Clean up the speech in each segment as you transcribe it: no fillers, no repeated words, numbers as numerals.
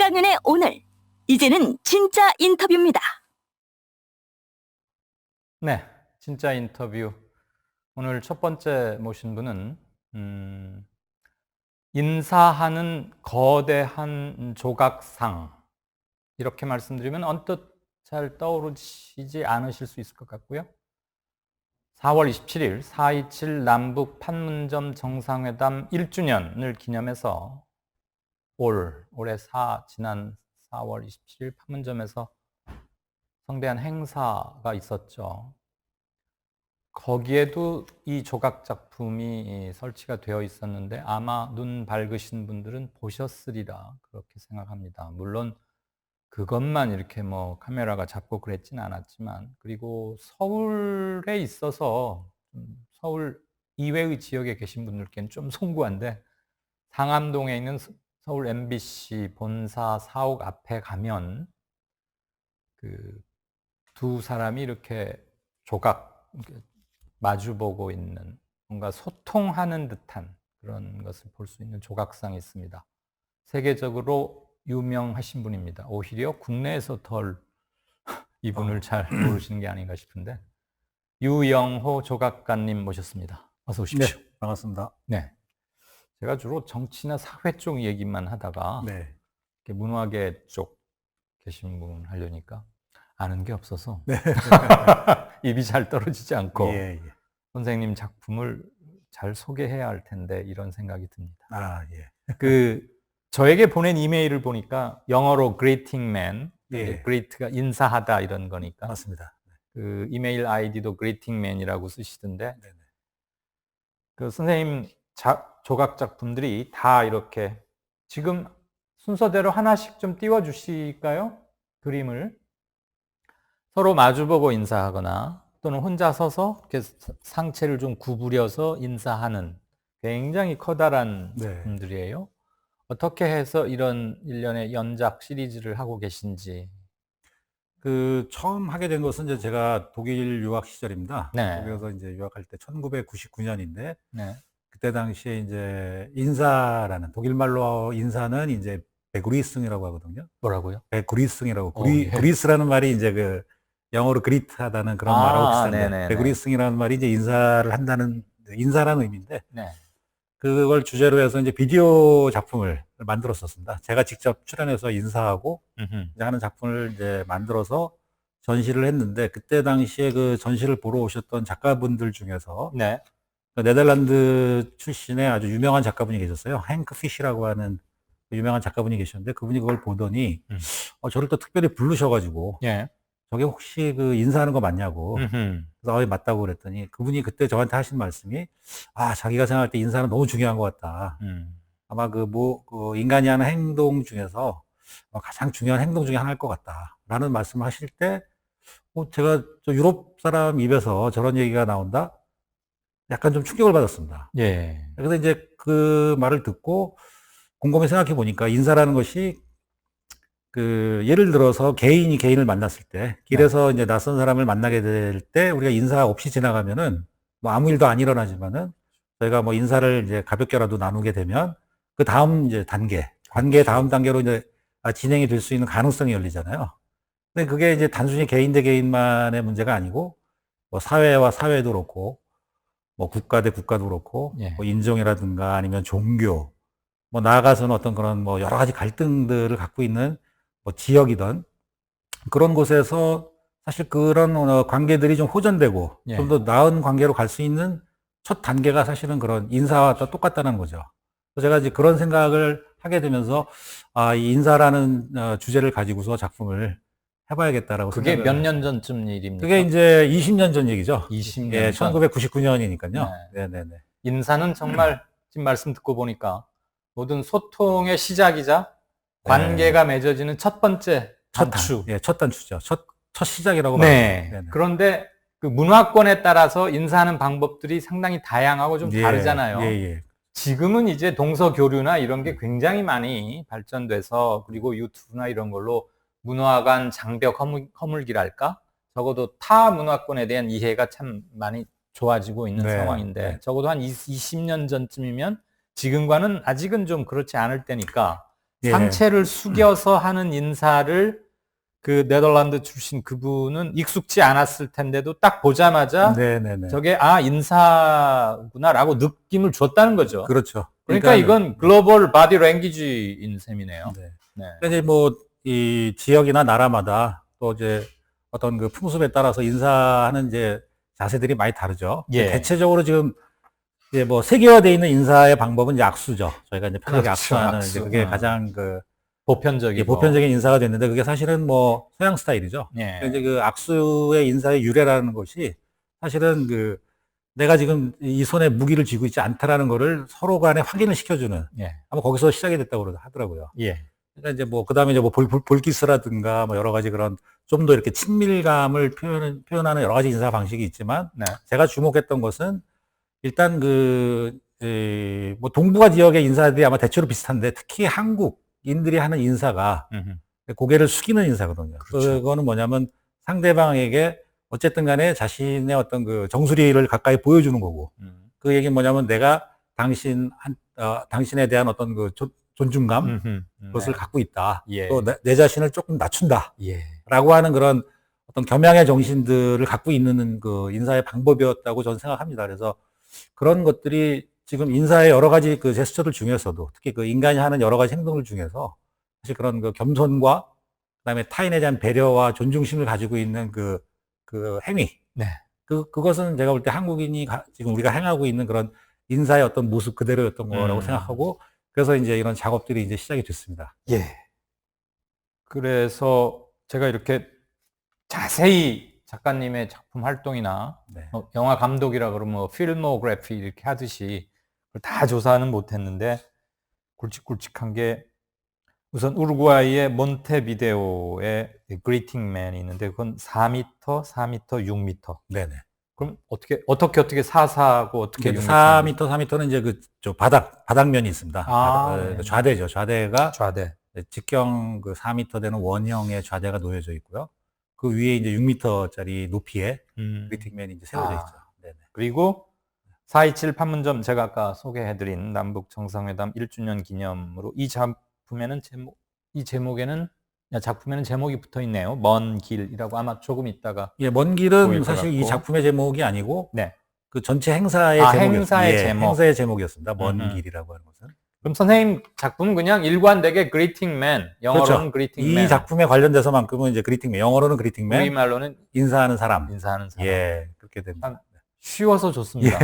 이강윤의 오늘, 이제는 진짜 인터뷰입니다. 네, 진짜 인터뷰. 오늘 첫 번째 모신 분은 인사하는 거대한 조각상, 이렇게 말씀드리면 언뜻 잘 떠오르시지 않으실 수 있을 것 같고요. 4월 27일 4.27 남북 판문점 정상회담 1주년을 기념해서 올해 지난 4월 27일 판문점에서 성대한 행사가 있었죠. 거기에도 이 조각 작품이 설치가 되어 있었는데 아마 눈 밝으신 분들은 보셨으리라 그렇게 생각합니다. 물론 그것만 이렇게 뭐 카메라가 잡고 그랬진 않았지만, 그리고 서울에 있어서 서울 이외의 지역에 계신 분들께는 좀 송구한데, 상암동에 있는 서울 MBC 본사 사옥 앞에 가면 그 두 사람이 이렇게 조각 마주보고 있는, 뭔가 소통하는 듯한 그런 것을 볼 수 있는 조각상이 있습니다. 세계적으로 유명하신 분입니다. 오히려 국내에서 덜 이분을 잘 모르시는 게 아닌가 싶은데, 유영호 조각가님 모셨습니다. 어서 오십시오. 네, 반갑습니다. 네, 제가 주로 정치나 사회 쪽 얘기만 하다가 네. 이렇게 문화계 쪽 계신 분 하려니까 아는 게 없어서 네. 입이 잘 떨어지지 않고 예, 예. 선생님 작품을 잘 소개해야 할 텐데 이런 생각이 듭니다. 아, 예. 저에게 보낸 이메일을 보니까 영어로 greeting man, 예. greet가 인사하다 이런 거니까 맞습니다. 그 이메일 아이디도 greeting man이라고 쓰시던데, 네네. 그 선생님 조각 작품들이 다 이렇게 지금 순서대로 하나씩 좀 띄워 주실까요? 그림을 서로 마주보고 인사하거나 또는 혼자 서서 이렇게 상체를 좀 구부려서 인사하는 굉장히 커다란 네. 작품들이에요. 어떻게 해서 이런 일련의 연작 시리즈를 하고 계신지. 처음 하게 된 것은 이제 제가 독일 유학 시절입니다. 네. 거기서 이제 유학할 때 1999년인데, 네. 그때 당시에 이제 인사라는, 독일말로 인사는 이제 베그리승이라고 하거든요. 뭐라고요? 베그리승이라고. 예. 그리스라는 말이 이제 영어로 그리트하다는 그런 말하고 비슷한데, 네네네. 베그리승이라는 말이 이제 인사를 한다는, 인사라는 의미인데, 네. 그걸 주제로 해서 이제 비디오 작품을 만들었었습니다. 제가 직접 출연해서 인사하고 이제 하는 작품을 이제 만들어서 전시를 했는데, 그때 당시에 그 전시를 보러 오셨던 작가분들 중에서 네. 네덜란드 출신의 아주 유명한 작가분이 계셨어요. 행크 피시라고 하는 유명한 작가분이 계셨는데, 그분이 그걸 보더니 저를 또 특별히 부르셔가지고 예. 저게 혹시 그 인사하는 거 맞냐고. 그래서 맞다고 그랬더니 그분이 그때 저한테 하신 말씀이, 자기가 생각할 때 인사는 너무 중요한 것 같다. 아마 그 인간이 하는 행동 중에서 가장 중요한 행동 중에 하나일 것 같다. 라는 말씀을 하실 때, 제가 저 유럽 사람 입에서 저런 얘기가 나온다? 약간 좀 충격을 받았습니다. 예. 그래서 이제 그 말을 듣고 곰곰이 생각해 보니까, 인사라는 것이 예를 들어서 개인이 개인을 만났을 때, 길에서 이제 낯선 사람을 만나게 될 때 우리가 인사 없이 지나가면은 뭐 아무 일도 안 일어나지만은, 저희가 뭐 인사를 이제 가볍게라도 나누게 되면 그 다음 이제 관계 다음 단계로 이제 진행이 될 수 있는 가능성이 열리잖아요. 근데 그게 이제 단순히 개인 대 개인만의 문제가 아니고, 뭐 사회와 사회도 그렇고, 뭐 국가 대 국가도 그렇고, 예. 뭐 인종이라든가 아니면 종교, 뭐 나아가서는 어떤 그런 뭐 여러 가지 갈등들을 갖고 있는 뭐 지역이든, 그런 곳에서 사실 그런 관계들이 좀 호전되고 예. 좀 더 나은 관계로 갈 수 있는 첫 단계가 사실은 그런 인사와 또 똑같다는 거죠. 그래서 제가 이제 그런 생각을 하게 되면서, 이 인사라는 주제를 가지고서 작품을 해봐야겠다라고 그게 생각을. 몇 년 전쯤 일입니까? 그게 이제 20년 전 얘기죠. 20년 예, 전. 1999년이니까요. 네네네. 인사는 정말 지금 말씀 듣고 보니까 모든 소통의 시작이자 관계가 맺어지는 첫 번째 단추. 첫 단추죠. 첫 시작이라고 네. 봐요. 그런데 그 문화권에 따라서 인사하는 방법들이 상당히 다양하고 좀 다르잖아요. 예. 지금은 이제 동서교류나 이런 게 굉장히 많이 발전돼서, 그리고 유튜브나 이런 걸로 문화 간 장벽 허물기랄까? 적어도 타 문화권에 대한 이해가 참 많이 좋아지고 있는 상황인데, 적어도 한 20년 전쯤이면 지금과는 아직은 좀 그렇지 않을 때니까 예. 상체를 숙여서 하는 인사를 그 네덜란드 출신 그분은 익숙지 않았을 텐데도 딱 보자마자 네네네. 저게 인사구나라고 느낌을 줬다는 거죠. 그렇죠. 그러니까 이건 글로벌 바디 랭귀지인 셈이네요. 네. 네. 그러니까 이제 뭐 이 지역이나 나라마다 또 이제 어떤 그 풍습에 따라서 인사하는 이제 자세들이 많이 다르죠. 예. 대체적으로 지금 이제 뭐 세계화되어 있는 인사의 방법은 이제 악수죠. 저희가 이제 편하게 그렇죠, 악수하는 악수. 이제 그게 가장 그 보편적이고. 보편적인 인사가 됐는데 그게 사실은 뭐 서양 스타일이죠. 예. 그러니까 이제 그 악수의 인사의 유래라는 것이 사실은 그 내가 지금 이 손에 무기를 쥐고 있지 않다라는 거를 서로 간에 확인을 시켜주는 예. 아마 거기서 시작이 됐다고 하더라고요. 예. 그러니까 이제 뭐 그다음에 이제 뭐 볼키스라든가 뭐 여러 가지 그런 좀 더 이렇게 친밀감을 표현하는 여러 가지 인사 방식이 있지만 네. 제가 주목했던 것은 일단 뭐 동북아 지역의 인사들이 아마 대체로 비슷한데 특히 한국인들이 하는 인사가 고개를 숙이는 인사거든요. 그렇죠. 그거는 뭐냐면 상대방에게 어쨌든 간에 자신의 어떤 그 정수리를 가까이 보여주는 거고 그 얘기는 뭐냐면 내가 당신에 대한 어떤 그 존중감 그것을 네. 갖고 있다. 예. 또 내 자신을 조금 낮춘다. 예. 라고 하는 그런 어떤 겸양의 정신들을 갖고 있는 그 인사의 방법이었다고 저는 생각합니다. 그래서 그런 것들이 지금 인사의 여러 가지 그 제스처들 중에서도 특히 그 인간이 하는 여러 가지 행동들 중에서 사실 그런 그 겸손과 그다음에 타인에 대한 배려와 존중심을 가지고 있는 그 행위. 네. 그것은 제가 볼 때 한국인이 지금 우리가 행하고 있는 그런 인사의 어떤 모습 그대로였던 거라고 생각하고 그래서 이제 이런 작업들이 이제 시작이 됐습니다. 예. 그래서 제가 이렇게 자세히 작가님의 작품 활동이나 네. 영화 감독이라 그러면 뭐 필모그래피 이렇게 하듯이 그걸 다 조사는 못했는데 굵직굵직한 게 우선 우루과이의 몬테비데오에 그리팅맨이 있는데 그건 4m, 4m, 6m. 네네. 그럼 어떻게 4사고 어떻게 6m? 4m, 4m는 이제 저 바닥면이 있습니다. 네. 좌대죠. 좌대가 좌대. 직경 그 4m 되는 원형의 좌대가 놓여져 있고요. 그 위에 이제 6m짜리 높이의 그리팅맨이 이제 세워져 있죠. 네네. 그리고 4.27 판문점 제가 아까 소개해드린 남북 정상회담 1주년 기념으로 이 작품에는 제목이 붙어 있네요. 먼 길이라고 아마 조금 있다가. 예, 먼 길은 보일 것 사실 이 같고. 작품의 제목이 아니고 네. 그 전체 행사의 행사의 제목. 행사의 제목이었습니다. 먼 길이라고 하는 것은. 그럼 선생님 작품은 그냥 일관되게 그리팅맨, 영어로는 그렇죠. 그리팅맨. 이 작품에 관련돼서만큼은 이제 그리팅맨, 영어로는 그리팅맨, 우리말로는 인사하는 사람. 인사하는 사람. 예, 그렇게 됩니다. 쉬워서 좋습니다.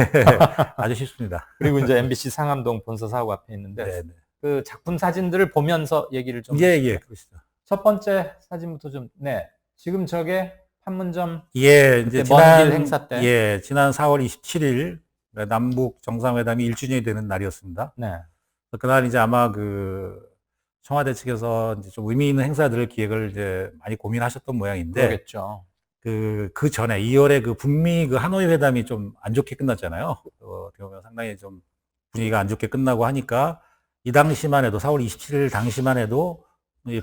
아주 쉽습니다. 그리고 이제 MBC 상암동 본사 사옥 앞에 있는데 네네. 그 작품 사진들을 보면서 얘기를 좀. 예, 그러시죠. 첫 번째 사진부터 좀. 네. 지금 저게 판문점. 예, 이제 먼 길 행사 때. 예, 지난 4월 27일 남북 정상회담이 1주년이 되는 날이었습니다. 네. 그날 이제 아마 그 청와대 측에서 이제 좀 의미 있는 행사들을 기획을 이제 많이 고민하셨던 모양인데. 그러겠죠. 그 전에 2월에 그 북미 그 하노이 회담이 좀 안 좋게 끝났잖아요. 어떻게 보면 상당히 좀 분위기가 안 좋게 끝나고 하니까 이 당시만 해도 4월 27일 당시만 해도 이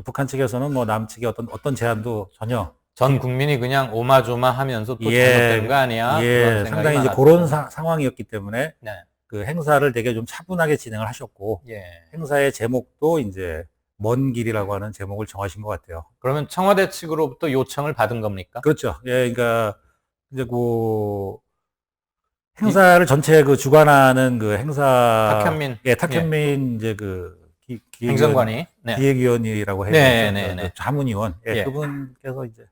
북한 측에서는 뭐 남측의 어떤 제안도 전혀 전 국민이 그냥 오마조마하면서 또 예, 잘못된 거 아니야? 예, 그런 생각이 상당히 이제 많았죠. 그런 상황이었기 때문에 네. 그 행사를 되게 좀 차분하게 진행을 하셨고 예. 행사의 제목도 이제 먼 길이라고 하는 제목을 정하신 것 같아요. 그러면 청와대 측으로부터 요청을 받은 겁니까? 그렇죠. 예, 그러니까 이제 그 행사를 전체 그 주관하는 그 행사 탁현민. 예, 탁현민 이제 그 행정관이. 네. 기획위원이라고 해요. 네. 자문위원. 예, 예. 그분께서 이제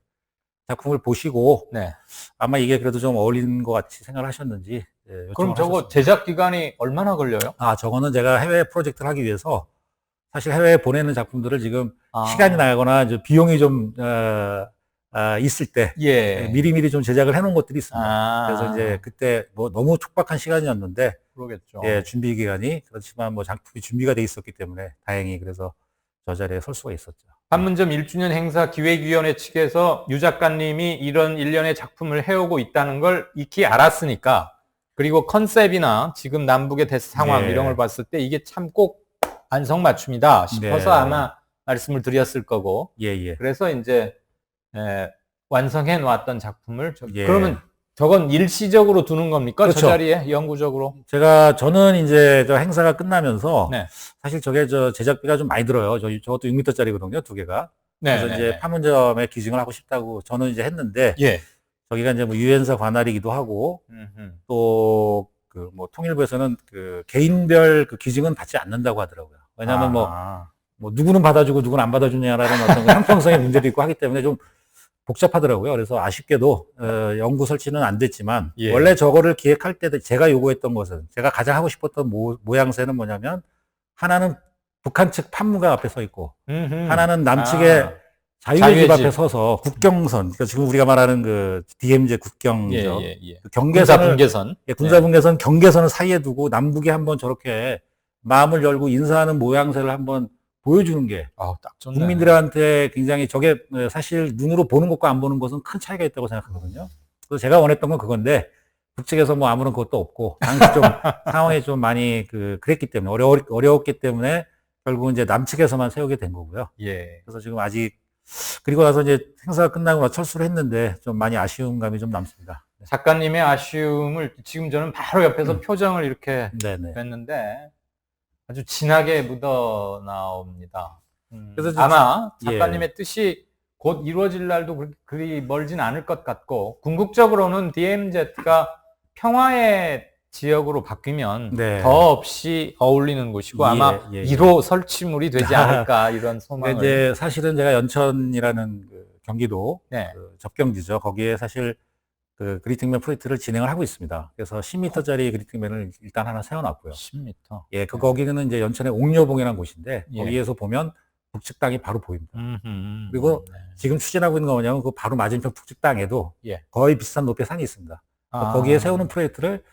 작품을 보시고 네. 아마 이게 그래도 좀 어울리는 것 같이 생각을 하셨는지. 예, 요청을 그럼 저거 하셨습니다. 제작 기간이 얼마나 걸려요? 저거는 제가 해외 프로젝트를 하기 위해서 사실 해외에 보내는 작품들을 지금 시간이 나거나 이제 비용이 좀 있을 때 예. 미리미리 좀 제작을 해놓은 것들이 있습니다. 그래서 그래서 이제 그때 뭐 너무 촉박한 시간이었는데 그러겠죠. 예, 준비 기간이 그렇지만 뭐 작품이 준비가 돼 있었기 때문에 다행히 그래서 저 자리에 설 수가 있었죠. 판문점 1주년 행사 기획위원회 측에서 유 작가님이 이런 일련의 작품을 해오고 있다는 걸 익히 알았으니까 그리고 컨셉이나 지금 남북의 상황 네. 이런 걸 봤을 때 이게 참 꼭 안성맞춤이다 싶어서 네. 아마 말씀을 드렸을 거고 예. 그래서 이제 완성해 놓았던 작품을 예. 그러면 저건 일시적으로 두는 겁니까? 그렇죠. 저 자리에 영구적으로? 저는 이제 저 행사가 끝나면서 네. 사실 저게 저 제작비가 좀 많이 들어요. 저것도 6m짜리거든요, 두 개가. 네. 그래서 이제 판문점에 기증을 하고 싶다고 저는 이제 했는데, 예. 저기가 이제 뭐 유엔사 관할이기도 하고, 또 그 뭐 통일부에서는 그 개인별 그 기증은 받지 않는다고 하더라고요. 왜냐하면 뭐 누구는 받아주고 누구는 안 받아주냐라는 어떤 그 형평성의 문제도 있고 하기 때문에 좀 복잡하더라고요. 그래서 아쉽게도 연구 설치는 안 됐지만, 예. 원래 저거를 기획할 때 제가 요구했던 것은, 제가 가장 하고 싶었던 모양새는 뭐냐면, 하나는 북한 측 판무가 앞에 서 있고, 하나는 남측의 자유의 집 앞에 서서 국경선, 그러니까 지금 우리가 말하는 그 DMZ 국경이죠. 그 경계선을, 군사분계선. 군사분계선 경계선을 사이에 두고 남북이 한번 저렇게 마음을 열고 인사하는 모양새를 한번 보여주는 게 딱 좋네. 국민들한테 굉장히 저게 사실 눈으로 보는 것과 안 보는 것은 큰 차이가 있다고 생각하거든요. 그래서 제가 원했던 건 그건데, 북측에서 뭐 아무런 것도 없고, 당시 좀 상황이 좀 많이 그랬기 때문에, 어려웠기 때문에 결국은 이제 남측에서만 세우게 된 거고요. 예. 그래서 지금 아직, 그리고 나서 이제 행사가 끝나고 나서 철수를 했는데 좀 많이 아쉬운 감이 좀 남습니다. 작가님의 아쉬움을 지금 저는 바로 옆에서 표정을 이렇게 네네. 뵀는데 아주 진하게 묻어 나옵니다. 그래서 아마 작가님의 뜻이 곧 이루어질 날도 그리 멀진 않을 것 같고, 궁극적으로는 DMZ가 평화의 지역으로 바뀌면 네. 더 없이 어울리는 곳이고, 아마 1호 설치물이 되지 않을까 이런 소망을. 이제 사실은 제가 연천이라는 그 경기도 그 접경지죠. 거기에 사실 그 그리팅맨 프로젝트를 진행을 하고 있습니다. 그래서 10m짜리 그리팅맨을 일단 하나 세워놨고요. 10m. 예, 거기는 이제 연천의 옥녀봉이라는 곳인데, 거기에서 보면 북측 땅이 바로 보입니다. 그리고 지금 추진하고 있는 거 뭐냐면 그 바로 맞은편 북측 땅에도 거의 비슷한 높이의 산이 있습니다. 거기에 세우는 프로젝트를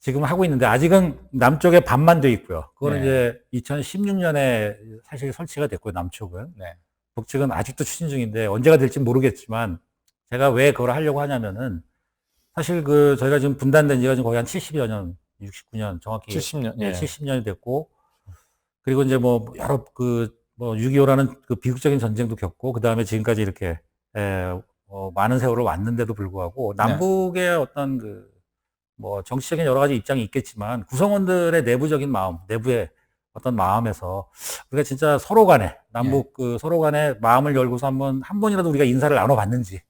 지금 하고 있는데, 아직은 남쪽에 반만 돼 있고요. 그거는 이제 2016년에 사실 설치가 됐고요, 남쪽은. 북측은 아직도 추진 중인데 언제가 될지 모르겠지만, 제가 왜 그걸 하려고 하냐면은, 사실 저희가 지금 분단된 지가 지금 거의 한 70여 년, 69년 정확히 70년, 70년이 됐고, 그리고 이제 뭐 여러 6.25라는 그 비극적인 전쟁도 겪고, 그 다음에 지금까지 이렇게 많은 세월을 왔는데도 불구하고, 남북의 어떤 뭐 정치적인 여러 가지 입장이 있겠지만, 구성원들의 내부적인 마음, 내부의 어떤 마음에서 우리가 진짜 서로 간에, 남북 서로 간에 마음을 열고서 한 번이라도 우리가 인사를 나눠봤는지,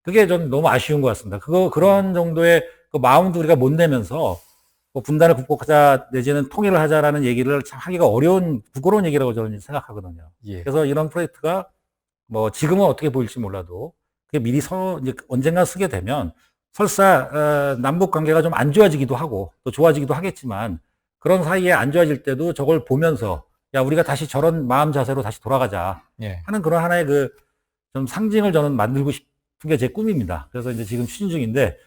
그게 좀 너무 아쉬운 것 같습니다. 그런 정도의 그 마음도 우리가 못 내면서, 뭐 분단을 극복하자 내지는 통일을 하자라는 얘기를 참 하기가 부끄러운 얘기라고 저는 생각하거든요. 그래서 이런 프로젝트가 뭐 지금은 어떻게 보일지 몰라도, 그게 미리 이제 언젠가 쓰게 되면 설사 남북 관계가 좀 안 좋아지기도 하고 또 좋아지기도 하겠지만, 그런 사이에 안 좋아질 때도 저걸 보면서, 야, 우리가 다시 저런 마음 자세로 다시 돌아가자 하는 그런 하나의 좀 상징을 저는 만들고 싶은 게 제 꿈입니다. 그래서 이제 지금 추진 중인데,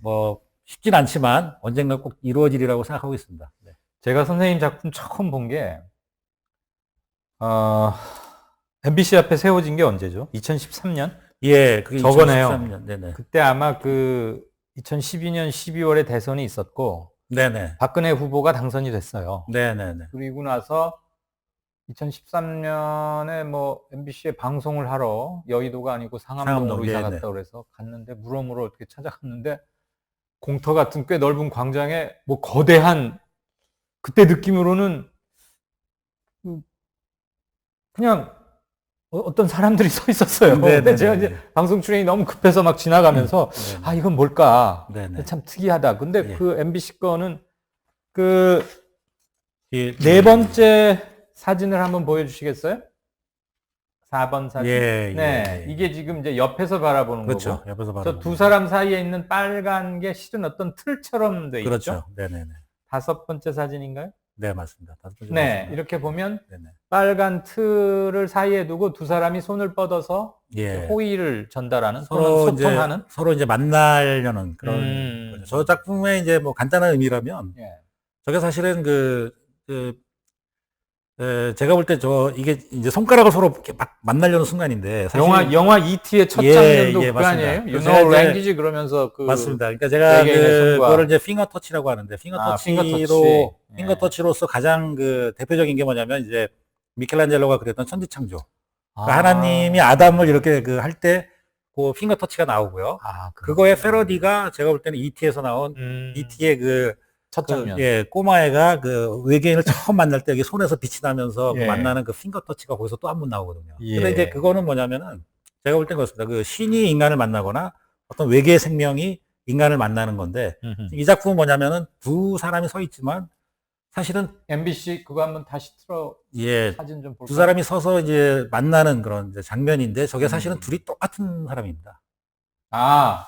뭐 쉽진 않지만 언젠가 꼭 이루어지리라고 생각하고 있습니다. 제가 선생님 작품 처음 본 게 MBC 앞에 세워진 게 언제죠? 2013년? 예, 그게 저거네요. 2013년. 네네. 그때 아마 2012년 12월에 대선이 있었고, 네네. 박근혜 후보가 당선이 됐어요. 네네네. 그리고 나서 2013년에 뭐 MBC에 방송을 하러 여의도가 아니고 상암동으로 이사 갔다 그래서 갔는데, 물어물어 어떻게 찾아갔는데, 공터 같은 꽤 넓은 광장에 뭐 거대한, 그때 느낌으로는 그냥 어떤 사람들이 서 있었어요. 근데 제가 이제 방송 출연이 너무 급해서 막 지나가면서 이건 뭘까? 참 특이하다. 근데 그 MBC 거는 네 번째 사진을 한번 보여주시겠어요? 4번 사진. 이게 지금 이제 옆에서 바라보는 거고. 옆에서 바라보는 저 두 사람 사이에 있는 빨간 게 실은 어떤 틀처럼 돼 있죠. 그렇죠. 네네네. 5번째 사진인가요? 네, 맞습니다. 5번째. 이렇게 보면 빨간 틀을 사이에 두고 두 사람이 손을 뻗어서 호의를 전달하는, 소통하는. 서로 이제 만나려는 그런 거죠. 저 작품의 이제 뭐 간단한 의미라면, 저게 사실은 제가 볼 때 이게 이제 손가락을 서로 이렇게 막 만나려는 순간인데, 사실 영화 E.T.의 첫 장면도 그거 아니에요? You know language 그러면서 맞습니다. 그러니까 제가 그거를 이제 핑거 터치라고 하는데, 핑거 터치로서 가장 대표적인 게 뭐냐면, 이제 미켈란젤로가 그랬던 천지창조. 하나님이 아담을 이렇게 할 때 그 핑거 터치가 나오고요. 아, 그거의 패러디가 제가 볼 때는 ET에서 나온 ET의 첫 장면. 예, 꼬마애가 그 외계인을 처음 만날 때 여기 손에서 빛이 나면서 그 예. 만나는 그 핑거 터치가 거기서 또 한 번 나오거든요. 예. 근데 이제 그거는 뭐냐면은 제가 볼 땐 그렇습니다. 그 신이 인간을 만나거나 어떤 외계 생명이 인간을 만나는 건데 이 작품은 뭐냐면은 두 사람이 서 있지만 사실은 MBC 그거 한번 다시 틀어 예, 사진 좀 볼까요? 두 사람이 서서 이제 만나는 그런 이제 장면인데 저게 사실은 둘이 똑같은 사람입니다. 아,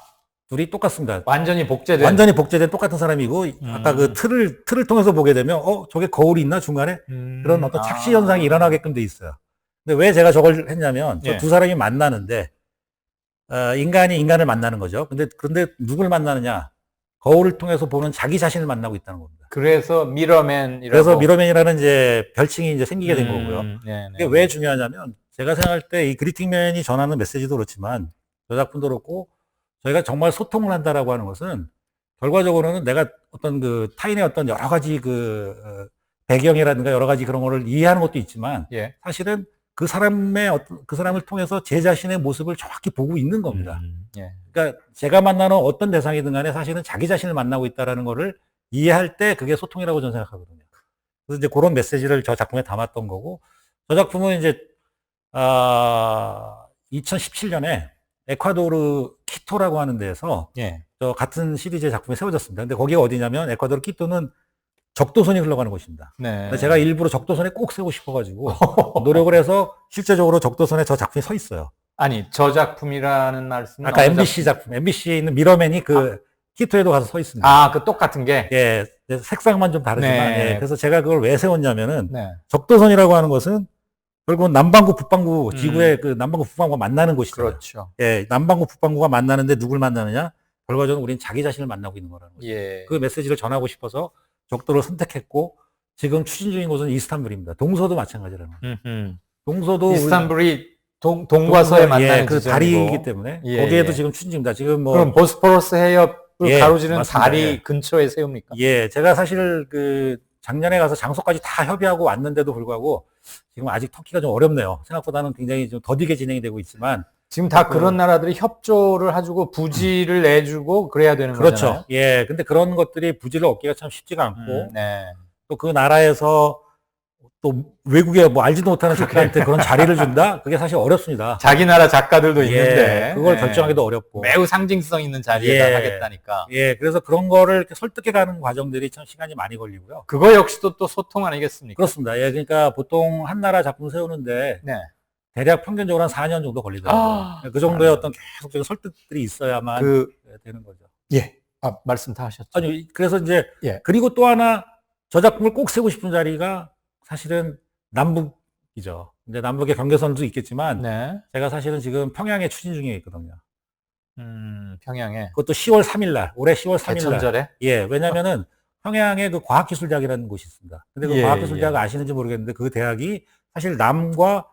둘이 똑같습니다. 완전히 복제된. 완전히 복제된 똑같은 사람이고 아까 그 틀을 통해서 보게 되면 저게 거울이 있나 중간에 그런 어떤 착시 현상이 일어나게끔 돼 있어요. 근데 왜 제가 저걸 했냐면 저 예. 두 사람이 만나는데 인간이 인간을 만나는 거죠. 그런데 누굴 만나느냐? 거울을 통해서 보는 자기 자신을 만나고 있다는 겁니다. 그래서 미러맨이라고. 그래서 미러맨이라는 이제 별칭이 이제 생기게 된 거고요. 네, 이게 왜 중요하냐면 제가 생각할 때 이 그리팅맨이 전하는 메시지도 그렇지만 저 작품도 그렇고 저희가 정말 소통을 한다라고 하는 것은 결과적으로는 내가 어떤 그 타인의 어떤 여러 가지 배경이라든가 여러 가지 그런 거를 이해하는 것도 있지만 예. 사실은 그 사람을 통해서 제 자신의 모습을 정확히 보고 있는 겁니다. 예. 그러니까 제가 만나는 어떤 대상이든 간에 사실은 자기 자신을 만나고 있다라는 거를 이해할 때 그게 소통이라고 저는 생각하거든요. 그래서 이제 그런 메시지를 저 작품에 담았던 거고 저 작품은 이제 2017년에 에콰도르 키토라고 하는 데에서 예. 저 같은 시리즈의 작품이 세워졌습니다. 근데 거기가 어디냐면 에콰도르 키토는 적도선이 흘러가는 곳입니다. 네. 제가 일부러 적도선에 꼭 세우고 싶어가지고 노력을 해서 실제적으로 적도선에 저 작품이 서 있어요. 아니, 저 작품이라는 말씀은 아까 어느 MBC 작품, MBC에 있는 미러맨이 키토에도 가서 서 있습니다. 아, 그 똑같은 게. 예, 색상만 좀 다르지만, 네. 예, 그래서 제가 그걸 왜 세웠냐면은, 네. 적도선이라고 하는 것은, 결국은 남반구, 북반구, 지구의 그 남반구, 북반구가 만나는 곳이잖아요. 그렇죠. 예, 남반구, 북반구가 만나는데 누굴 만나느냐? 결과적으로 우리는 자기 자신을 만나고 있는 거라는 거죠. 예. 그 메시지를 전하고 싶어서 적도를 선택했고, 지금 추진 중인 곳은 이스탄불입니다. 동서도 마찬가지라는 거예요. 동서도. 이스탄불이 동과 서에 만나는 그 지점이고. 다리이기 때문에, 예, 거기에도 예. 지금 추진 중입니다. 지금 뭐. 그럼 보스포러스 해협을 예, 가로지르는 맞습니다. 다리 예. 근처에 세웁니까? 예, 제가 사실 작년에 가서 장소까지 다 협의하고 왔는데도 불구하고 지금 아직 터키가 좀 어렵네요. 생각보다는 굉장히 좀 더디게 진행이 되고 있지만. 지금 다 그런 나라들이 협조를 해주고 부지를 내주고 그래야 되는 그렇죠. 거잖아요. 예, 근데 그런 것들이 부지를 얻기가 참 쉽지가 않고 네. 또 그 나라에서 또 외국에 뭐 알지도 못하는 작가한테 그런 자리를 준다? 그게 사실 어렵습니다. 자기 나라 작가들도 예, 있는데 그걸 네. 결정하기도 어렵고. 매우 상징성 있는 자리에다 예. 하겠다니까. 예, 그래서 그런 거를 이렇게 설득해가는 과정들이 참 시간이 많이 걸리고요. 그거 역시도 또 소통 아니겠습니까? 그렇습니다. 예, 그러니까 보통 한 나라 작품 세우는데 네. 대략 평균적으로 한 4년 정도 걸리더라고요. 그 정도의 어떤 계속적인 설득들이 있어야만 되는 거죠. 예. 아, 말씀 다 하셨죠. 아니, 그래서 이제, 예. 그리고 또 하나, 저 작품을 꼭 세우고 싶은 자리가 사실은 남북이죠. 이제 남북의 경계선도 있겠지만, 네. 제가 사실은 지금 평양에 추진 중에 있거든요. 평양에. 그것도 10월 3일 날, 올해 10월 3일 날. 대천절에? 예, 왜냐면은 평양에 그 과학기술대학이라는 곳이 있습니다. 근데 그 예, 과학기술대학 예. 아시는지 모르겠는데 그 대학이 사실 남과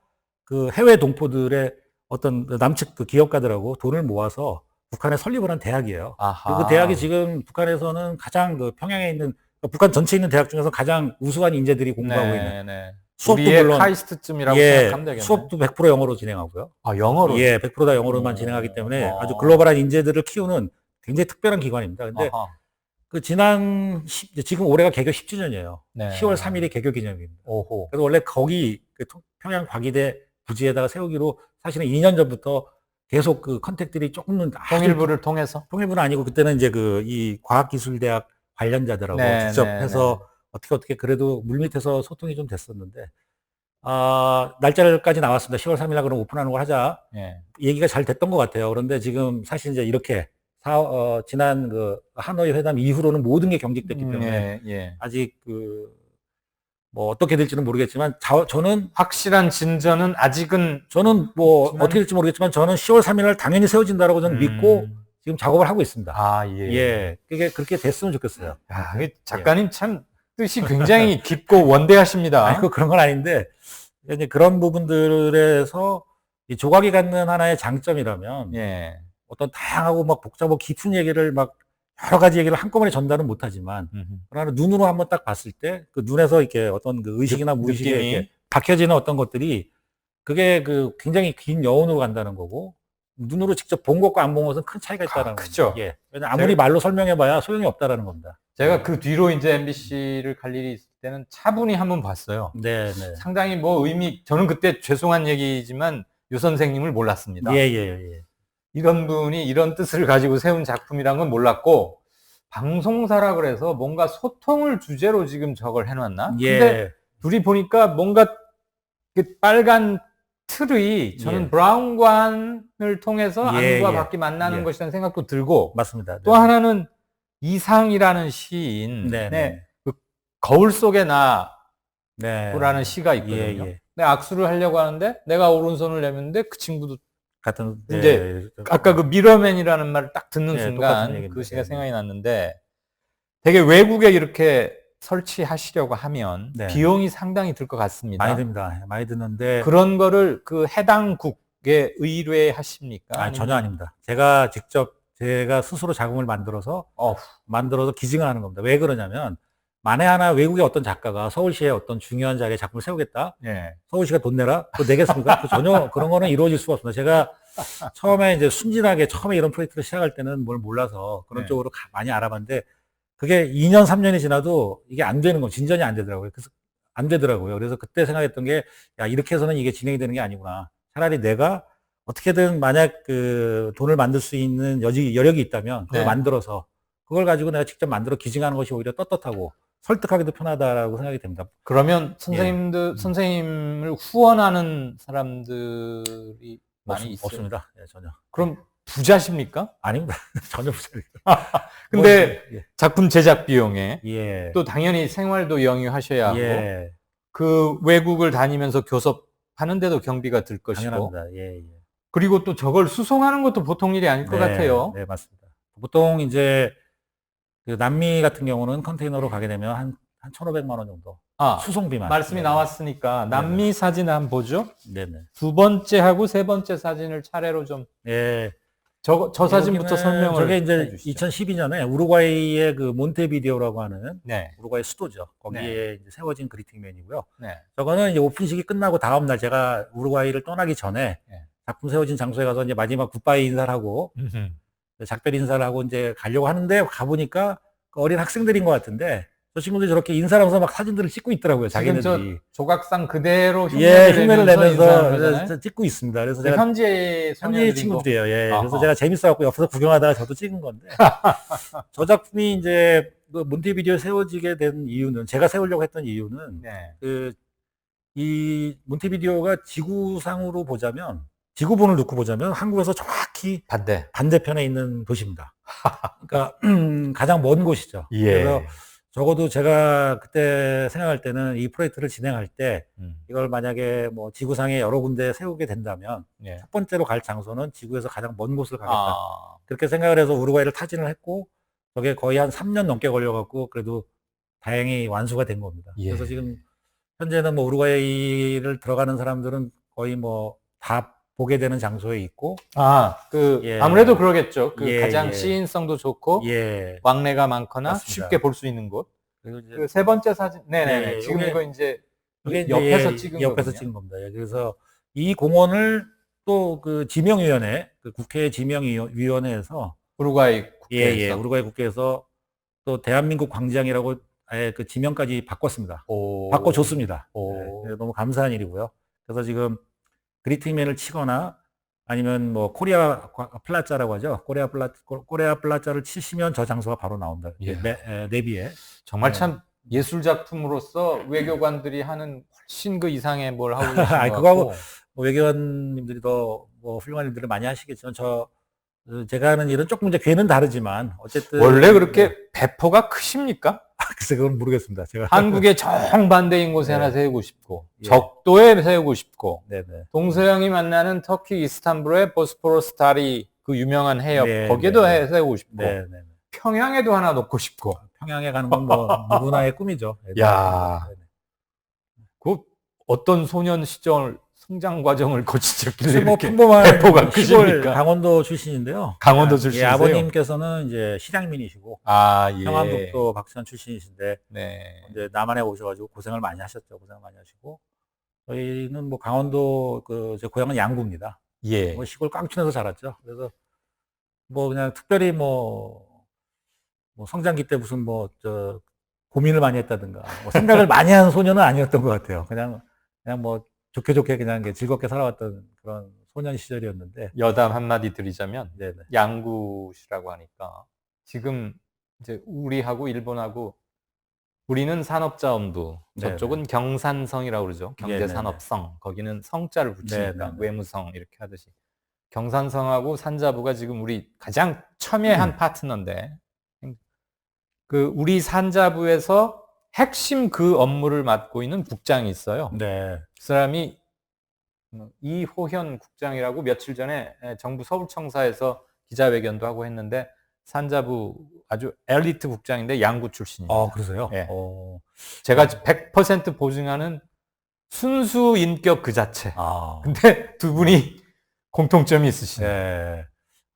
그 해외 동포들의 어떤 남측 그 기업가들하고 돈을 모아서 북한에 설립을 한 대학이에요. 아하. 그 대학이 지금 북한에서는 가장 그 평양에 있는 북한 전체에 있는 대학 중에서 가장 우수한 인재들이 공부하고 있는 네. 수업도 우리의 물론 카이스트쯤이라고 예, 생각하면 되겠네. 수업도 100% 영어로 진행하고요. 아, 영어로? 예, 100% 다 영어로만 진행하기 때문에 아주 글로벌한 인재들을 키우는 굉장히 특별한 기관입니다. 근데 아하. 지금 올해가 개교 10주년이에요. 네. 10월 3일이 개교 기념일입니다. 오호. 그래서 원래 거기 평양 과기대 부지에다가 세우기로 사실은 2년 전부터 계속 그 컨택들이 조금은 통일부를 통해서? 통일부는 아니고 그때는 이제 이 과학기술대학 관련자들하고 네, 직접 네, 해서 어떻게 그래도 물밑에서 소통이 좀 됐었는데 날짜까지 나왔습니다. 10월 3일 날 그럼 오픈하는 걸 하자. 예. 얘기가 잘 됐던 것 같아요. 그런데 지금 사실 이제 이렇게 지난 그 하노이 회담 이후로는 모든 게 경직됐기 때문에 예. 아직 뭐 어떻게 될지는 모르겠지만 저는 확실한 진전은 아직은 뭐 어떻게 될지 모르겠지만 저는 10월 3일 날 당연히 세워진다라고 저는 믿고 지금 작업을 하고 있습니다. 아, 예. 예. 그게 그렇게 됐으면 좋겠어요. 야, 작가님 참 뜻이 굉장히 깊고 원대하십니다. 아니, 그런 건 아닌데 이제 그런 부분들에서 이 조각이 갖는 하나의 장점이라면 예. 어떤 다양하고 막 복잡하고 깊은 얘기를 막 여러 가지 얘기를 한꺼번에 전달은 못하지만 그러나 눈으로 한번 딱 봤을 때 그 눈에서 이렇게 어떤 그 의식이나 무의식에 느낌이. 이렇게 박혀지는 어떤 것들이 그게 굉장히 긴 여운으로 간다는 거고 눈으로 직접 본 것과 안 본 것은 큰 차이가 있다는 거죠. 크죠. 예. 왜냐면 아무리 말로 설명해봐야 소용이 없다라는 겁니다. 제가 그 뒤로 이제 MBC를 갈 일이 있을 때는 차분히 한번 봤어요. 네, 네. 상당히 뭐 저는 그때 죄송한 얘기지만 유 선생님을 몰랐습니다. 예, 예, 예. 이런 분이 이런 뜻을 가지고 세운 작품이란 건 몰랐고, 방송사라 그래서 뭔가 소통을 주제로 지금 저걸 해놨나? 예. 근데 둘이 보니까 뭔가 그 빨간 틀이 저는 예. 브라운관을 통해서 예, 안과 예. 밖이 만나는 예. 것이라는 생각도 들고, 맞습니다. 또 네. 하나는 이상이라는 시인의 네, 네. 그 거울 속에 나라는 네. 시가 있거든요. 예, 예. 근데 악수를 하려고 하는데 내가 오른손을 내밀는데 그 친구도 같은 이제 예, 아까 그 미러맨이라는 말을 딱 듣는 예, 순간 똑같은 얘기입니다. 그 시가 예, 생각이 났는데, 되게 외국에 이렇게 설치하시려고 하면 네. 비용이 상당히 들 것 같습니다. 많이 듭니다. 많이 드는데 그런 거를 그 해당 국에 의뢰하십니까? 아니, 전혀 아닙니다. 제가 직접 제가 스스로 자금을 만들어서 기증을 하는 겁니다. 왜 그러냐면 만에 하나 외국의 어떤 작가가 서울시의 어떤 중요한 자리에 작품을 세우겠다. 예. 서울시가 돈 내라? 그거 내겠습니까? 전혀 그런 거는 이루어질 수가 없습니다. 제가 처음에 이제 순진하게 처음에 이런 프로젝트를 시작할 때는 뭘 몰라서 그런 네. 쪽으로 많이 알아봤는데 그게 2년, 3년이 지나도 이게 안 되는 거, 진전이 안 되더라고요. 그래서 안 되더라고요. 그래서 그때 생각했던 게, 야, 이렇게 해서는 이게 진행이 되는 게 아니구나. 차라리 내가 어떻게든 만약 그 돈을 만들 수 있는 여력이 있다면 그걸 네. 만들어서 그걸 가지고 내가 직접 만들어 기증하는 것이 오히려 떳떳하고 설득하기도 편하다라고 생각이 됩니다. 그러면 선생님을 후원하는 사람들이 많이 있어요? 없습니다. 예, 전혀. 그럼 부자십니까? 아닙니다. 전혀 부자입니다. 근데 예. 작품 제작 비용에 예. 또 당연히 생활도 영위하셔야 하고, 예. 그 외국을 다니면서 교섭하는데도 경비가 들 것이고, 당연합니다. 예, 예. 그리고 또 저걸 수송하는 것도 보통 일이 아닐 것 같아요. 네, 맞습니다. 보통 이제 그 남미 같은 경우는 컨테이너로 가게 되면 한 1,500만 원 정도. 수송비만. 말씀이 나왔으니까 남미 사진 한번 보죠. 네네. 두 번째하고 세 번째 사진을 차례로 좀, 예. 저 사진부터 설명을 저게 이제 해주시죠. 2012년에 우루과이의 그 몬테비데오라고 하는 네. 우루과이 수도죠. 거기에 이제 세워진 그리팅맨이고요. 네. 저거는 이제 오픈식이 끝나고 다음 날 제가 우루과이를 떠나기 전에 네. 작품 세워진 장소에 가서 이제 마지막 굿바이 인사를 하고 작별 인사를 하고 이제 가려고 하는데 가보니까 그 어린 학생들인 것 같은데 저 친구들이 저렇게 인사를 하면서 막 사진들을 찍고 있더라고요. 지금 자기네들이. 저 조각상 그대로 흉내를 내면서 내면서 찍고 있습니다. 그래서 제가 현지 친구들이에요. 예. 아하. 그래서 제가 재밌어갖고 옆에서 구경하다가 저도 찍은 건데 저 작품이 이제 그 몬테비데오에 세워지게 된 이유는 제가 세우려고 했던 이유는 네. 이 몬테비데오가 지구상으로 보자면 지구본을 놓고 보자면 한국에서 정확히 반대편에 있는 도시입니다. 그러니까 가장 먼 곳이죠. 예. 그래서 적어도 제가 그때 생각할 때는 이 프로젝트를 진행할 때 이걸 만약에 뭐 지구상에 여러 군데 세우게 된다면 예. 첫 번째로 갈 장소는 지구에서 가장 먼 곳을 가겠다. 그렇게 생각을 해서 우루과이를 타진을 했고 저게 거의 한 3년 넘게 걸려갖고 그래도 다행히 완수가 된 겁니다. 예. 그래서 지금 현재는 뭐 우루과이를 들어가는 사람들은 거의 뭐 다 보게 되는 장소에 있고. 예. 아무래도 그러겠죠. 그 예, 가장 예. 시인성도 좋고, 예. 왕래가 많거나 맞습니다. 쉽게 볼 수 있는 곳. 그리고 이제 그 세 번째 사진, 네네. 예, 지금 요게- 이거 이제 이게 옆에서 이제 찍은 옆에서 거군요. 찍은 겁니다. 예, 그래서 이 공원을 또 그 지명위원회, 그 국회 지명위원회에서 우루과이 국회에서. 예, 우루과이 국회에서 또 대한민국 광장이라고 아예 그 지명까지 바꿨습니다. 바꿔줬습니다. 예, 너무 감사한 일이고요. 그래서 지금 그리팅맨을 치거나 아니면 뭐 코리아 플라자라고 하죠. 코리아 플라자를 치시면 저 장소가 바로 나온다. 예. 내비에. 정말 네. 참 예술 작품으로서 외교관들이 하는 훨씬 그 이상의 뭘 하고 계신 아니, 것 그거하고 같고. 뭐 외교관님들이 더 뭐 훌륭한 일들을 많이 하시겠지만 제가 하는 일은 조금 이제 괴는 다르지만 어쨌든 원래 그렇게 배포가 크십니까? 글쎄 그건 모르겠습니다. 제가 한국의 정반대인 곳에 네. 하나 세우고 싶고, 예. 적도에 세우고 싶고, 네네. 동서양이 만나는 터키 이스탄불의 보스포러스 다리 그 유명한 해협 네, 거기에도 네. 세우고 싶고, 네네. 평양에도 하나 놓고 싶고. 평양에 가는 건 뭐 누구나의 꿈이죠. 야. 네네. 그 어떤 소년 시절 성장 과정을 거치셨길래 그래서 뭐 이렇게 평범한 배포가 시골 크십니까? 강원도 출신인데요. 강원도 예, 출신이세요? 아버님께서는 이제 실향민이시고 예. 평안북도 박수현 출신이신데 네. 이제 남한에 오셔가지고 고생을 많이 하셨죠. 고생을 많이 하시고 저희는 뭐 강원도 제 고향은 양구입니다. 예. 뭐 시골 깡촌에서 자랐죠. 그래서 뭐 그냥 특별히 뭐 성장기 때 무슨 고민을 많이 했다든가 뭐 생각을 많이 하는 소년은 아니었던 것 같아요. 그냥 뭐 좋게 그냥 이렇게 즐겁게 살아왔던 그런 소년 시절이었는데. 여담 한마디 드리자면 네네. 양구시라고 하니까 지금 이제 우리하고 일본하고 우리는 산업자원부, 저쪽은 경산성이라고 그러죠. 경제산업성. 거기는 성자를 붙이니까 네네네. 외무성 이렇게 하듯이. 경산성하고 산자부가 지금 우리 가장 첨예한 파트너인데 우리 산자부에서 핵심 그 업무를 맡고 있는 국장이 있어요. 네. 그 사람이 이호현 국장이라고 며칠 전에 정부 서울청사에서 기자회견도 하고 했는데 산자부 아주 엘리트 국장인데 양구 출신입니다. 그러세요? 예. 제가 100% 보증하는 순수 인격 그 자체. 근데 두 분이 공통점이 있으시네요. 네.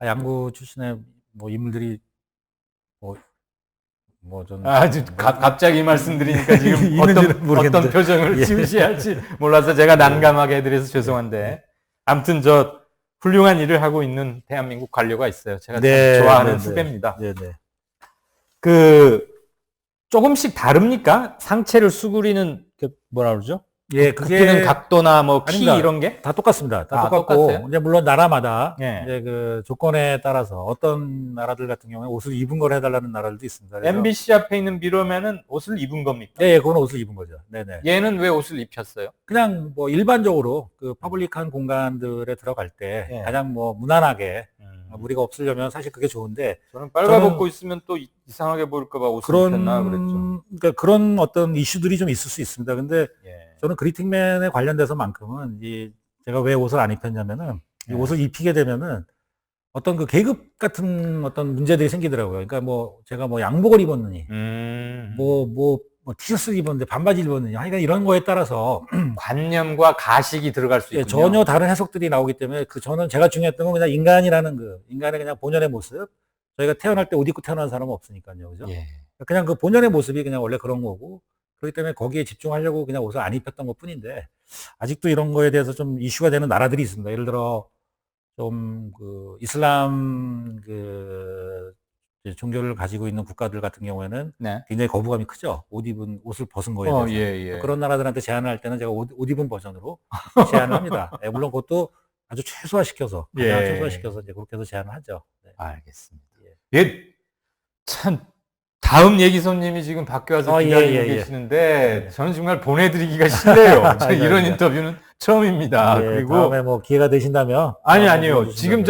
양구 출신의 인물들이 아주 갑자기 이 말씀 드리니까 지금 있는지는 모르겠는데. 어떤 표정을 예. 지으셔야 할지 몰라서 제가 난감하게 해드려서 죄송한데 아무튼 저 훌륭한 일을 하고 있는 대한민국 관료가 있어요. 제가 참 좋아하는 후배입니다. 네네. 조금씩 다릅니까? 상체를 수그리는 뭐라 그러죠? 예, 굽히는 각도나 키 아닙니다. 이런 게? 다 똑같습니다. 다 똑같고, 똑같아요? 이제 물론 나라마다 예. 이제 그 조건에 따라서 어떤 나라들 같은 경우에 옷을 입은 걸 해달라는 나라들도 있습니다. 그래서 MBC 앞에 있는 비로면은 옷을 입은 겁니까? 예, 그건 옷을 입은 거죠. 네네. 얘는 왜 옷을 입혔어요? 그냥 일반적으로 그 퍼블릭한 공간들에 들어갈 때 예. 가장 무난하게 무리가 없으려면 사실 그게 좋은데, 저는 빨가벗고 있으면 또 이상하게 보일까봐 옷을 입혔나 그랬죠. 그러니까 그런 어떤 이슈들이 좀 있을 수 있습니다. 근데 예. 저는 그리팅맨에 관련돼서만큼은 제가 왜 옷을 안 입혔냐면은 이 예. 옷을 입히게 되면은 어떤 그 계급 같은 어떤 문제들이 생기더라고요. 그러니까 제가 양복을 입었느니 티셔츠를 입었는데 반바지를 입었느니 하여간 이런 거에 따라서 관념과 가식이 들어갈 수 예, 있군요. 전혀 다른 해석들이 나오기 때문에 저는 제가 중요했던 건 그냥 인간이라는 인간의 그냥 본연의 모습. 저희가 태어날 때 옷 입고 태어난 사람은 없으니까요. 그죠? 예. 그냥 그 본연의 모습이 그냥 원래 그런 거고, 그렇기 때문에 거기에 집중하려고 그냥 옷을 안 입혔던 것 뿐인데, 아직도 이런 거에 대해서 좀 이슈가 되는 나라들이 있습니다. 예를 들어 좀 이슬람 종교를 가지고 있는 국가들 같은 경우에는 네. 굉장히 거부감이 크죠. 옷을 벗은 거에 대해서. 예. 그런 나라들한테 제안을 할 때는 제가 옷 입은 버전으로 제안을 합니다. 예, 물론 그것도 아주 최소화시켜서 이제 그렇게 해서 제안을 하죠. 네. 알겠습니다. 예. 참 다음 얘기 손님이 지금 밖에 와서 기다리고 계시는데 저는 정말 보내드리기가 싫네요. 이런 인터뷰는 처음입니다. 예, 그리고 다음에 기회가 되신다면 아니요. 지금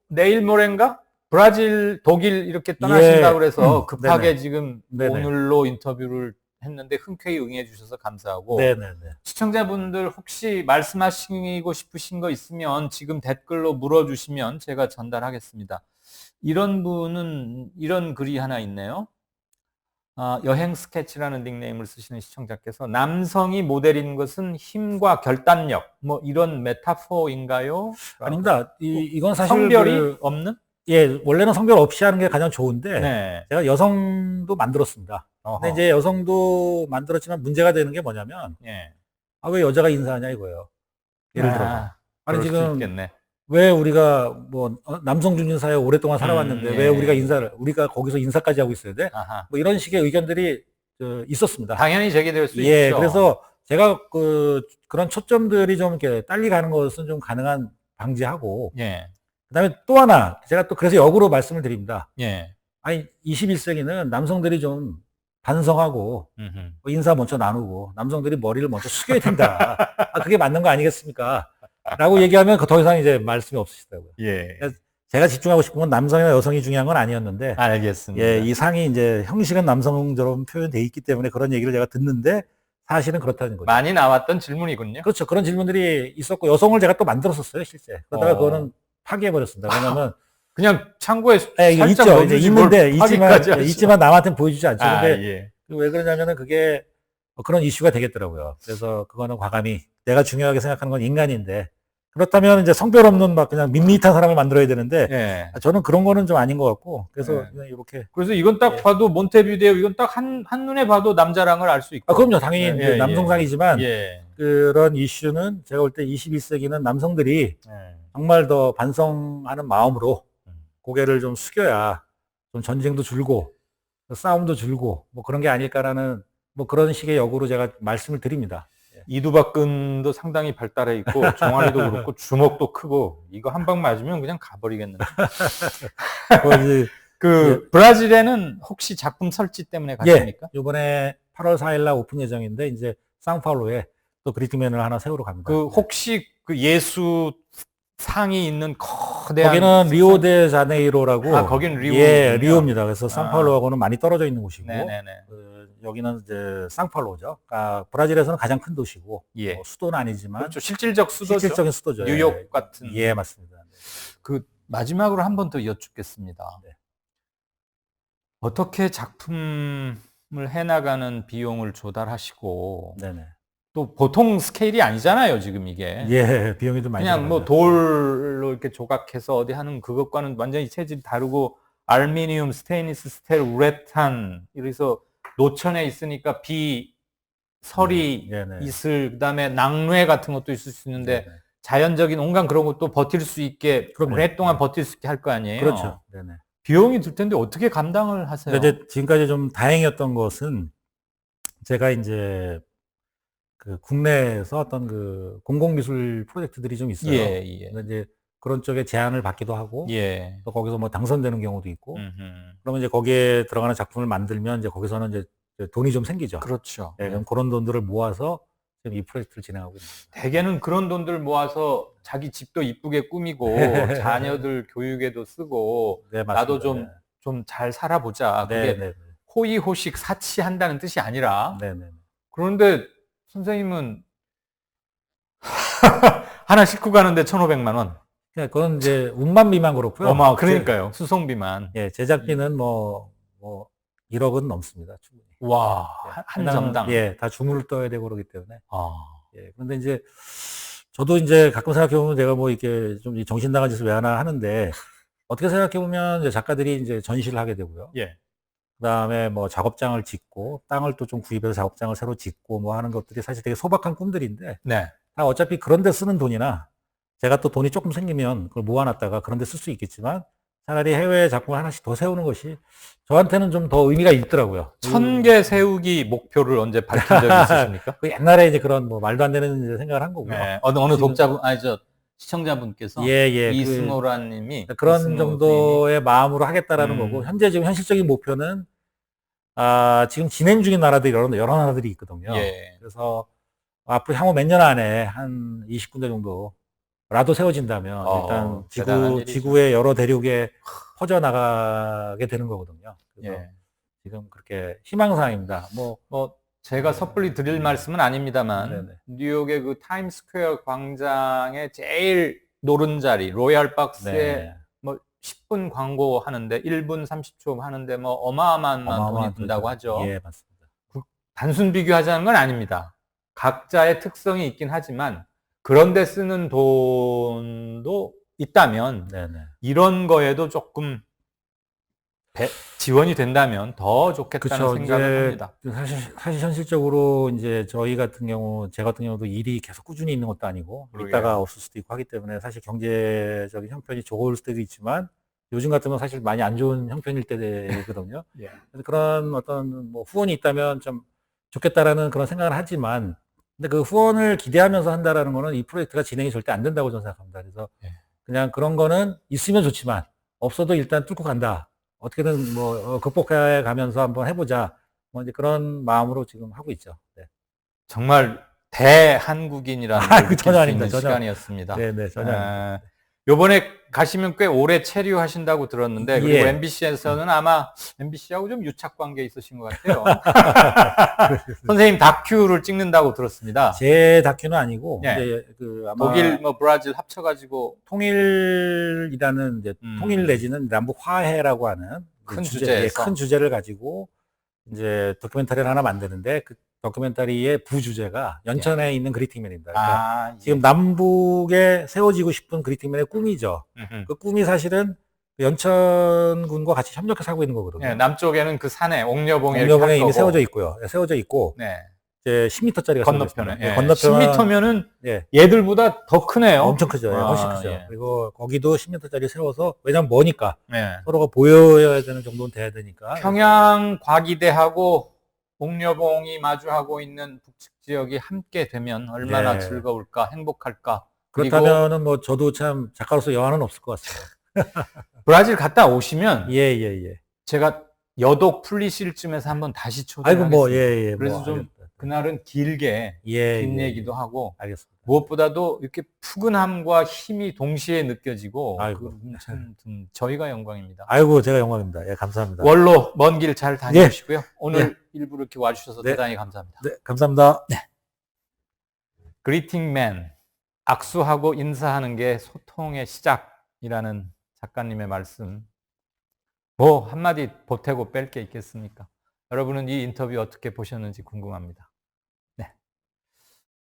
내일 모레인가? 브라질, 독일 이렇게 떠나신다고 그래서 급하게 네네. 지금 네네. 오늘로 인터뷰를 했는데 흔쾌히 응해 주셔서 감사하고 네네네. 시청자분들 혹시 말씀하시고 싶으신 거 있으면 지금 댓글로 물어주시면 제가 전달하겠습니다. 이런 분은 이런 글이 하나 있네요. 여행 스케치라는 닉네임을 쓰시는 시청자께서 남성이 모델인 것은 힘과 결단력 이런 메타포인가요? 아닙니다. 이건 사실 성별이 없는? 예, 원래는 성별 없이 하는 게 가장 좋은데 네. 제가 여성도 만들었습니다. 근데 이제 여성도 만들었지만 문제가 되는 게 뭐냐면 왜 여자가 인사하냐 이거예요. 예를 들어 아니 지금 왜 우리가 남성 중진 사회에 오랫동안 살아왔는데 왜 우리가 거기서 인사까지 하고 있어야 돼? 이런 식의 의견들이 있었습니다. 당연히 제기될 수 예, 있죠. 그래서 제가 그런 초점들이 좀 이렇게 딸리 가는 것은 좀 가능한 방지하고 그다음에 또 하나 제가 또 그래서 역으로 말씀을 드립니다. 아니 21세기는 남성들이 좀 반성하고 인사 먼저 나누고 남성들이 머리를 먼저 숙여야 된다. 그게 맞는 거 아니겠습니까? 라고 얘기하면 더 이상 이제 말씀이 없으시더라고요. 제가 집중하고 싶은 건 남성이나 여성이 중요한 건 아니었는데. 알겠습니다. 예, 이 상이 이제 형식은 남성처럼 표현돼 있기 때문에 그런 얘기를 제가 듣는데 사실은 그렇다는 거죠. 많이 나왔던 질문이군요. 그렇죠. 그런 질문들이 있었고 여성을 제가 또 만들었었어요, 실제. 그러다가 그거는 파기해버렸습니다. 왜냐면 그냥 창고에 이게 있죠. 이제 있는데 있지만 남한테는 보여주지 않죠. 근데 왜 그러냐면은 그게 그런 이슈가 되겠더라고요. 그래서 그거는 과감히 내가 중요하게 생각하는 건 인간인데 그렇다면 이제 성별 없는 그냥 밋밋한 사람을 만들어야 되는데 저는 그런 거는 좀 아닌 것 같고 그래서 그냥 이렇게. 그래서 이건 딱 봐도 몬테비데오 이건 딱 한눈에 봐도 남자랑을 알 수 있고. 그럼요. 당연히 남성상이지만 그런 이슈는 제가 볼 때 21세기는 남성들이 정말 더 반성하는 마음으로 고개를 좀 숙여야 좀 전쟁도 줄고 싸움도 줄고 뭐 그런 게 아닐까라는 뭐 그런 식의 역으로 제가 말씀을 드립니다. 이두박근도 상당히 발달해 있고 종아리도 그렇고 주먹도 크고 이거 한 방 맞으면 그냥 가버리겠는데. 뭐 이제 브라질에는 혹시 작품 설치 때문에 가십니까? 이번에 8월 4일 날 오픈 예정인데 이제 상파울루에 또 그리팅맨을 하나 세우러 갑니다. 혹시 그 예수 상이 있는 거대한 거기는 리오데자네이로라고. 거기는 리오. 예, 리오입니다. 그래서 상파울루하고는 많이 떨어져 있는 곳이고. 네네네. 여기는 이제 상파울루죠. 그러니까 브라질에서는 가장 큰 도시고. 예. 뭐 수도는 아니지만. 그렇죠. 실질적 수도죠. 실질적인 수도죠. 뉴욕 같은. 예, 맞습니다. 마지막으로 한 번 더 여쭙겠습니다. 네. 어떻게 작품을 해나가는 비용을 조달하시고 네네. 또 보통 스케일이 아니잖아요, 지금 이게. 예, 비용이 좀 많이 그냥 뭐 돌로 이렇게 조각해서 어디 하는 그것과는 완전히 체질이 다르고 알루미늄, 스테인리스 스틸, 우레탄 이래서 노천에 있으니까 설이 있을 그다음에 낙뢰 같은 것도 있을 수 있는데 자연적인 온갖 그런 것도 버틸 수 있게 오랫동안 버틸 수 있게 할 거 아니에요. 그렇죠. 네네. 비용이 들 텐데 어떻게 감당을 하세요? 근데 이제 지금까지 좀 다행이었던 것은 제가 이제 그 국내에서 어떤 그 공공미술 프로젝트들이 좀 있어요. 예. 근데 이제 그런 쪽에 제안을 받기도 하고, 예. 또 거기서 뭐 당선되는 경우도 있고, 그러면 이제 거기에 들어가는 작품을 만들면 이제 거기서는 이제 돈이 좀 생기죠. 그렇죠. 네, 그럼 그런 돈들을 모아서 지금 이 프로젝트를 진행하고 있습니다. 대개는 그런 돈들을 모아서 자기 집도 이쁘게 꾸미고 자녀들 교육에도 쓰고 네, 맞습니다. 나도 좀 잘 살아보자. 그게 네. 호의호식 사치한다는 뜻이 아니라. 네. 그런데 선생님은 하나 싣고 가는데 1,500만 원. 그건 이제 운반비만 그렇고요. 그러니까요. 수송비만. 예, 제작비는 뭐 1억은 넘습니다. 충분히. 와, 한 점당. 예, 다 주문을 떠야 되고 그러기 때문에. 예, 그런데 이제 저도 이제 가끔 생각해보면 제가 뭐 이렇게 좀 정신 나간 짓을 왜 하나 하는데 어떻게 생각해보면 이제 작가들이 이제 전시를 하게 되고요. 예. 그다음에 뭐 작업장을 짓고 땅을 또 좀 구입해서 작업장을 새로 짓고 뭐 하는 것들이 사실 되게 소박한 꿈들인데 네. 다 어차피 그런 데 쓰는 돈이나 제가 또 돈이 조금 생기면 그걸 모아놨다가 그런 데 쓸 수 있겠지만 차라리 해외 작품을 하나씩 더 세우는 것이 저한테는 좀 더 의미가 있더라고요. 1,000개 세우기 목표를 언제 밝힌 적이 있으십니까? 그 옛날에 이제 그런 뭐 말도 안 되는 이제 생각을 한 거고요. 네. 어느 독자분, 시청자분께서 이승호란 님이 그런 정도의 마음으로 하겠다라는 거고, 현재 지금 현실적인 목표는 지금 진행 중인 나라들이 여러 나라들이 있거든요. 예. 그래서 앞으로 향후 몇 년 안에 한 20군데 정도라도 세워진다면 일단 지구의 여러 대륙에 퍼져나가게 되는 거거든요. 그래서 지금 그렇게 희망사항입니다. 제가 섣불리 드릴 말씀은 아닙니다만 뉴욕의 그 타임스퀘어 광장의 제일 노른자리 로얄 박스에 뭐 10분 광고 하는데 1분 30초 하는데 뭐 어마어마한 돈이 든다고 하죠. 예, 맞습니다. 단순 비교하자는 건 아닙니다. 각자의 특성이 있긴 하지만 그런 데 쓰는 돈도 있다면 이런 거에도 조금 지원이 된다면 더 좋겠다는 생각을 합니다. 사실 현실적으로 이제 제 같은 경우도 일이 계속 꾸준히 있는 것도 아니고 있다가 없을 수도 있고 하기 때문에 사실 경제적인 형편이 좋을 수도 있지만 요즘 같으면 사실 많이 안 좋은 형편일 때거든요. 그래서 그런 어떤 뭐 후원이 있다면 좀 좋겠다라는 그런 생각을 하지만 근데 그 후원을 기대하면서 한다라는 거는 이 프로젝트가 진행이 절대 안 된다고 저는 생각합니다. 그래서 그냥 그런 거는 있으면 좋지만 없어도 일단 뚫고 간다. 어떻게든 뭐 극복해 가면서 한번 해보자. 뭐 이제 그런 마음으로 지금 하고 있죠. 네. 정말 대한국인이라는 걸 느낄 수 있는 시간이었습니다. 네, 전혀 아닙니다. 요번에 가시면 꽤 오래 체류하신다고 들었는데 그리고 MBC에서는 아마 MBC하고 좀 유착 관계 있으신 것 같아요. 선생님 다큐를 찍는다고 들었습니다. 제 다큐는 아니고 이제 아마 독일 브라질 합쳐가지고 통일이라는 이제 통일 내지는 남북 화해라고 하는 큰 주제에서 큰 주제를 가지고 이제 다큐멘터리를 하나 만드는데 그 다큐멘터리의 부주제가 연천에 있는 그리팅맨입니다. 그러니까 지금 남북에 세워지고 싶은 그리팅맨의 꿈이죠. 그 꿈이 사실은 연천군과 같이 협력해서 하고 있는 거거든요. 남쪽에는 그 산에 옥녀봉에 이미 세워져 있고요. 이제 10m짜리가 건너편에. 예. 건너편은 10m면은 예, 얘들보다 더 크네요. 엄청 크죠. 예, 훨씬 아, 크죠. 예. 그리고 거기도 10m짜리 세워서 왜냐면 머니까 예. 서로가 보여야 되는 정도는 돼야 되니까. 평양 과기대하고 옥녀봉이 마주하고 있는 북측 지역이 함께 되면 얼마나 네. 즐거울까, 행복할까. 그리고 그렇다면은 뭐 저도 참 작가로서 여한은 없을 것 같습니다. 브라질 갔다 오시면 예, 예, 예. 제가 여독 풀리실 쯤에서 한번 다시 아이고, 초대하겠습니다. 뭐, 예, 예. 그래서 뭐, 좀 알겠다. 그날은 길게 예, 뒷 예, 얘기도 하고 알겠습니다. 무엇보다도 이렇게 푸근함과 힘이 동시에 느껴지고 아이고. 참 저희가 영광입니다. 아이고, 제가 영광입니다. 예, 감사합니다. 원로 먼 길 잘 다녀오시고요. 오늘 일부 이렇게 와주셔서 네. 대단히 감사합니다. 네, 감사합니다. 그리팅맨, 악수하고 인사하는 게 소통의 시작이라는 작가님의 말씀. 뭐 한마디 보태고 뺄 게 있겠습니까? 여러분은 이 인터뷰 어떻게 보셨는지 궁금합니다.